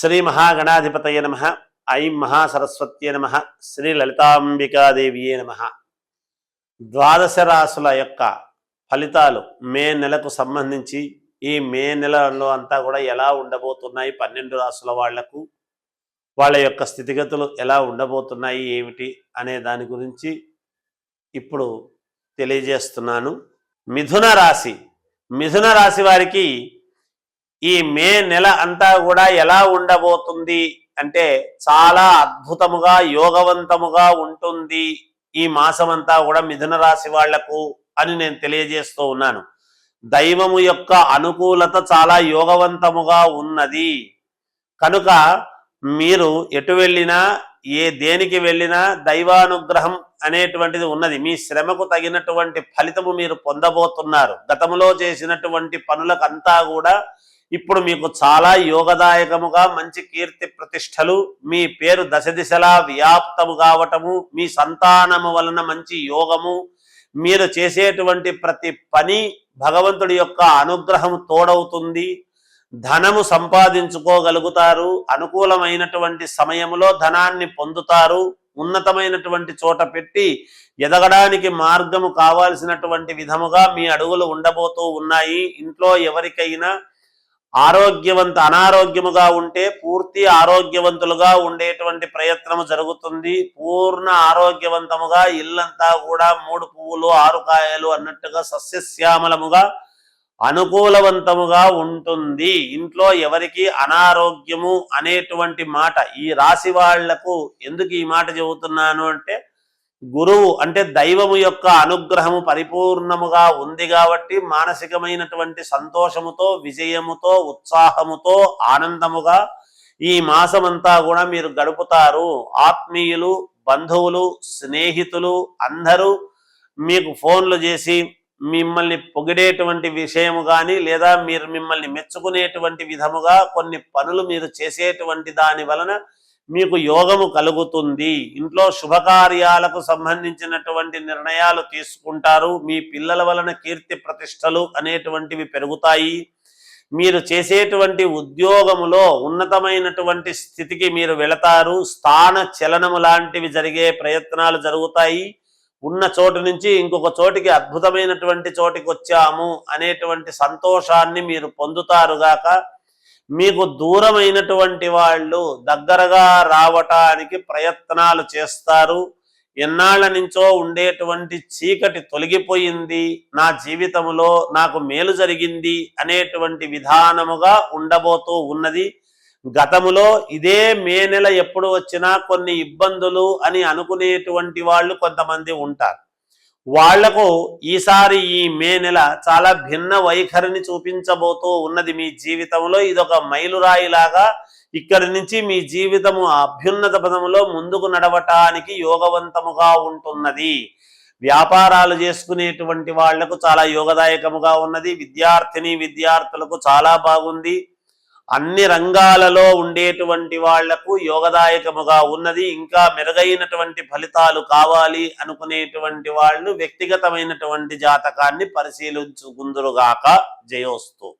శ్రీ మహాగణాధిపతయ నమః. ఐం మహాసరస్వత్యే నమః. శ్రీ లలితాంబికాదేవియే నమః. ద్వాదశ రాశుల యొక్క ఫలితాలు మే నెలకు సంబంధించి ఈ మే నెలలో అంతా కూడా ఎలా ఉండబోతున్నాయి, 12 రాశుల వాళ్లకు వాళ్ళ యొక్క స్థితిగతులు ఎలా ఉండబోతున్నాయి ఏమిటి అనే దాని గురించి ఇప్పుడు తెలియజేస్తున్నాను. మిథున రాశి వారికి ఈ మే నెల అంతా కూడా ఎలా ఉండబోతుంది అంటే చాలా అద్భుతముగా యోగవంతముగా ఉంటుంది ఈ మాసం అంతా కూడా మిథున రాశి వాళ్లకు అని నేను తెలియజేస్తూ ఉన్నాను. దైవము యొక్క అనుకూలత చాలా యోగవంతముగా ఉన్నది కనుక మీరు ఎటు వెళ్ళినా దేనికి వెళ్ళినా దైవానుగ్రహం అనేటువంటిది ఉన్నది. మీ శ్రమకు తగినటువంటి ఫలితము మీరు పొందబోతున్నారు. గతంలో చేసినటువంటి పనులకంతా కూడా ఇప్పుడు మీకు చాలా యోగదాయకముగా మంచి కీర్తి ప్రతిష్టలు, మీ పేరు దశ దిశలా వ్యాప్తము కావటము, మీ సంతానము వలన మంచి యోగము, మీరు చేసేటువంటి ప్రతి పని భగవంతుడి యొక్క అనుగ్రహం తోడవుతుంది. ధనము సంపాదించుకోగలుగుతారు. అనుకూలమైనటువంటి సమయంలో ధనాన్ని పొందుతారు. ఉన్నతమైనటువంటి చోట పెట్టి ఎదగడానికి మార్గము కావాల్సినటువంటి విధముగా మీ అడుగులు ఉండబోతూ ఉన్నాయి. ఇంట్లో ఎవరికైనా అనారోగ్యముగా ఉంటే పూర్తి ఆరోగ్యవంతులుగా ఉండేటువంటి ప్రయత్నము జరుగుతుంది. పూర్ణ ఆరోగ్యవంతముగా ఇల్లంతా కూడా 3 పువ్వులు 6 కాయలు అన్నట్టుగా సస్యశ్యామలముగా అనుకూలవంతముగా ఉంటుంది. ఇంట్లో ఎవరికి అనారోగ్యము అనేటువంటి మాట ఈ రాశి వాళ్లకు ఎందుకు ఈ మాట చెబుతున్నాను అంటే, గురువు అంటే దైవము యొక్క అనుగ్రహము పరిపూర్ణముగా ఉంది కాబట్టి మానసికమైనటువంటి సంతోషముతో, విజయముతో, ఉత్సాహముతో, ఆనందముగా ఈ మాసమంతా కూడా మీరు గడుపుతారు. ఆత్మీయులు, బంధువులు, స్నేహితులు అందరూ మీకు ఫోన్లు చేసి మిమ్మల్ని పొగిడేటువంటి విషయము కానీ లేదా మీరు మిమ్మల్ని మెచ్చుకునేటువంటి విధముగా కొన్ని పనులు మీరు చేసేటువంటి దాని వలన మీకు యోగము కలుగుతుంది. ఇంట్లో శుభకార్యాలకు సంబంధించినటువంటి నిర్ణయాలు తీసుకుంటారు. మీ పిల్లల వలన కీర్తి ప్రతిష్టలు అనేటువంటివి పెరుగుతాయి. మీరు చేసేటువంటి ఉద్యోగములో ఉన్నతమైనటువంటి స్థితికి మీరు వెళతారు. స్థాన చలనము లాంటివి జరిగే ప్రయత్నాలు జరుగుతాయి. ఉన్న చోటు నుంచి ఇంకొక చోటికి అద్భుతమైనటువంటి చోటికి వచ్చాము అనేటువంటి సంతోషాన్ని మీరు పొందుతారుగాక. మీకు దూరమైనటువంటి వాళ్ళు దగ్గరగా రావటానికి ప్రయత్నాలు చేస్తారు. ఎన్నాళ్ళ నుంచో ఉండేటువంటి చీకటి తొలగిపోయింది, నా జీవితంలో నాకు మేలు జరిగింది అనేటువంటి విధానముగా ఉండబోతూ ఉన్నది. గతములో ఇదే మే నెల ఎప్పుడు వచ్చినా కొన్ని ఇబ్బందులు అని అనుకునేటువంటి వాళ్ళు కొంతమంది ఉంటారు. వాళ్లకు ఈసారి ఈ మే నెల చాలా భిన్న వైఖరిని చూపించబోతూ ఉన్నది మీ జీవితంలో. ఇదొక మైలురాయిలాగా ఇక్కడి నుంచి మీ జీవితము అభ్యున్నత పదములో ముందుకు నడవటానికి యోగవంతముగా ఉంటున్నది. వ్యాపారాలు చేసుకునేటువంటి వాళ్లకు చాలా యోగదాయకముగా ఉన్నది. విద్యార్థులకు చాలా బాగుంది. అన్ని రంగాలలో ఉండేటువంటి వాళ్లకు యోగదాయకముగా ఉన్నది. ఇంకా మెరుగైనటువంటి ఫలితాలు కావాలి అనుకునేటువంటి వాళ్ళు వ్యక్తిగతమైనటువంటి జాతకాన్ని పరిశీలించుకుందురుగాక. జయోస్తు.